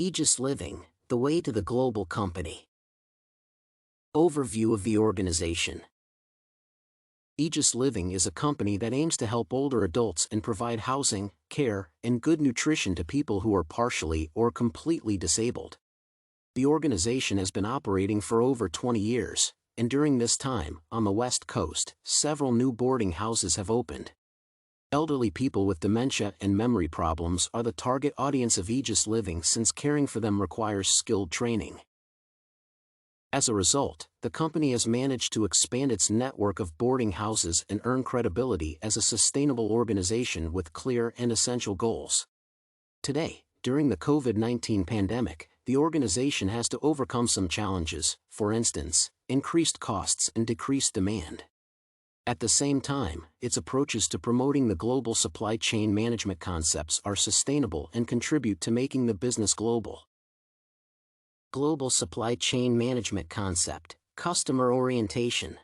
Aegis Living, the way to the global company. Overview of the organization. Aegis Living is a company that aims to help older adults and provide housing, care, and good nutrition to people who are partially or completely disabled. The organization has been operating for over 20 years, and during this time, on the West Coast, several new boarding houses have opened. Elderly people with dementia and memory problems are the target audience of Aegis Living, since caring for them requires skilled training. As a result, the company has managed to expand its network of boarding houses and earn credibility as a sustainable organization with clear and essential goals. Today, during the COVID-19 pandemic, the organization has to overcome some challenges, for instance, increased costs and decreased demand. At the same time, its approaches to promoting the global supply chain management concepts are sustainable and contribute to making the business global. Global supply chain management concept, customer orientation.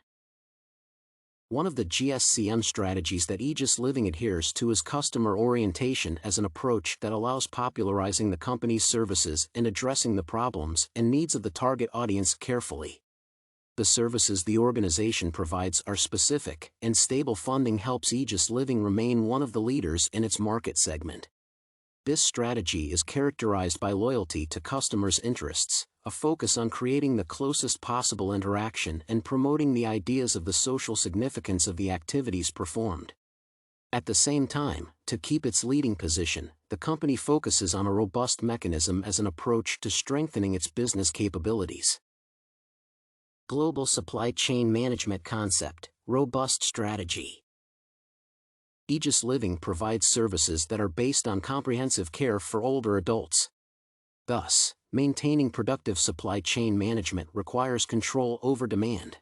One of the GSCM strategies that Aegis Living adheres to is customer orientation as an approach that allows popularizing the company's services and addressing the problems and needs of the target audience carefully. The services the organization provides are specific, and stable funding helps Aegis Living remain one of the leaders in its market segment. This strategy is characterized by loyalty to customers' interests, a focus on creating the closest possible interaction and promoting the ideas of the social significance of the activities performed. At the same time, to keep its leading position, the company focuses on a robust mechanism as an approach to strengthening its business capabilities. Global supply chain management concept, robust strategy. Aegis Living provides services that are based on comprehensive care for older adults. Thus, maintaining productive supply chain management requires control over demand.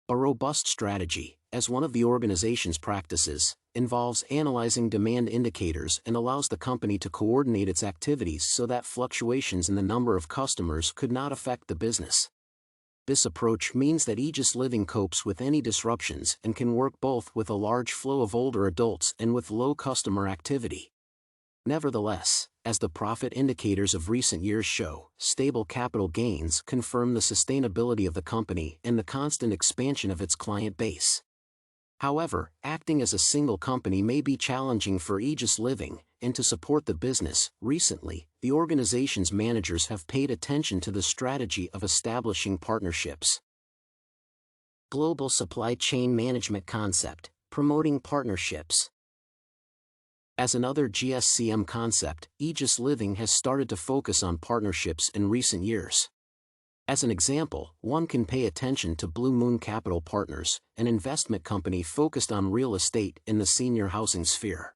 A robust strategy, as one of the organization's practices, involves analyzing demand indicators and allows the company to coordinate its activities so that fluctuations in the number of customers could not affect the business. This approach means that Aegis Living copes with any disruptions and can work both with a large flow of older adults and with low customer activity. Nevertheless, as the profit indicators of recent years show, stable capital gains confirm the sustainability of the company and the constant expansion of its client base. However, acting as a single company may be challenging for Aegis Living, and to support the business, recently, the organization's managers have paid attention to the strategy of establishing partnerships. Global supply chain management concept, promoting partnerships. As another GSCM concept, Aegis Living has started to focus on partnerships in recent years. As an example, one can pay attention to Blue Moon Capital Partners, an investment company focused on real estate in the senior housing sphere.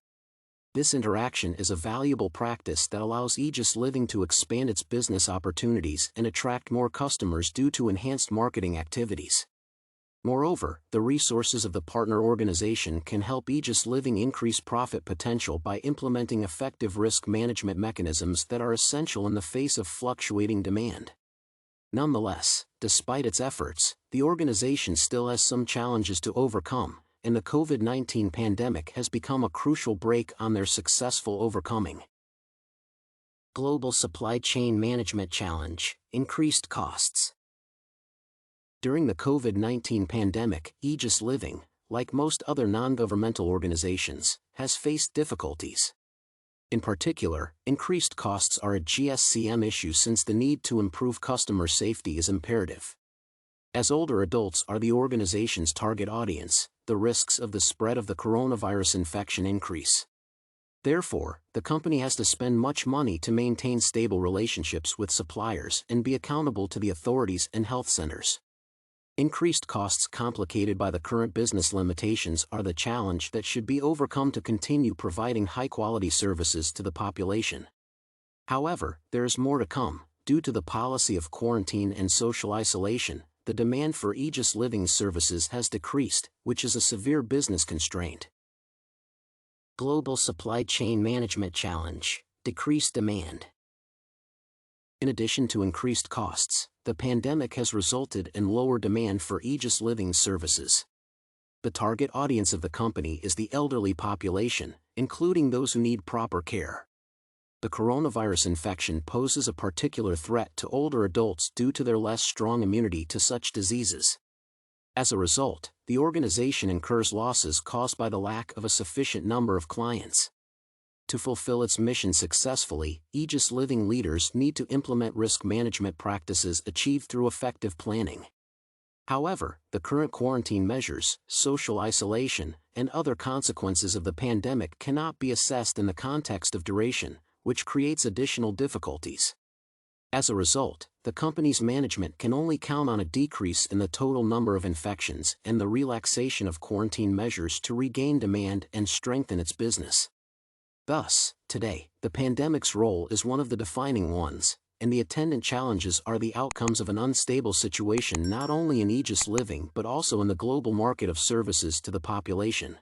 This interaction is a valuable practice that allows Aegis Living to expand its business opportunities and attract more customers due to enhanced marketing activities. Moreover, the resources of the partner organization can help Aegis Living increase profit potential by implementing effective risk management mechanisms that are essential in the face of fluctuating demand. Nonetheless, despite its efforts, the organization still has some challenges to overcome, and the COVID-19 pandemic has become a crucial brake on their successful overcoming. Global supply chain management challenge, increased costs. During the COVID-19 pandemic, Aegis Living, like most other non-governmental organizations, has faced difficulties. In particular, increased costs are a GSCM issue since the need to improve customer safety is imperative. As older adults are the organization's target audience, the risks of the spread of the coronavirus infection increase. Therefore, the company has to spend much money to maintain stable relationships with suppliers and be accountable to the authorities and health centers. Increased costs complicated by the current business limitations are the challenge that should be overcome to continue providing high-quality services to the population. However, there is more to come. Due to the policy of quarantine and social isolation, the demand for Aegis Living services has decreased, which is a severe business constraint. Global supply chain management challenge, decreased demand. In addition to increased costs, the pandemic has resulted in lower demand for Aegis Living services. The target audience of the company is the elderly population, including those who need proper care. the coronavirus infection poses a particular threat to older adults due to their less strong immunity to such diseases. As a result, the organization incurs losses caused by the lack of a sufficient number of clients. To fulfill its mission successfully, Aegis Living leaders need to implement risk management practices achieved through effective planning. However, the current quarantine measures, social isolation, and other consequences of the pandemic cannot be assessed in the context of duration, which creates additional difficulties. As a result, the company's management can only count on a decrease in the total number of infections and the relaxation of quarantine measures to regain demand and strengthen its business. Thus, today, the pandemic's role is one of the defining ones, and the attendant challenges are the outcomes of an unstable situation not only in Aegis Living but also in the global market of services to the population.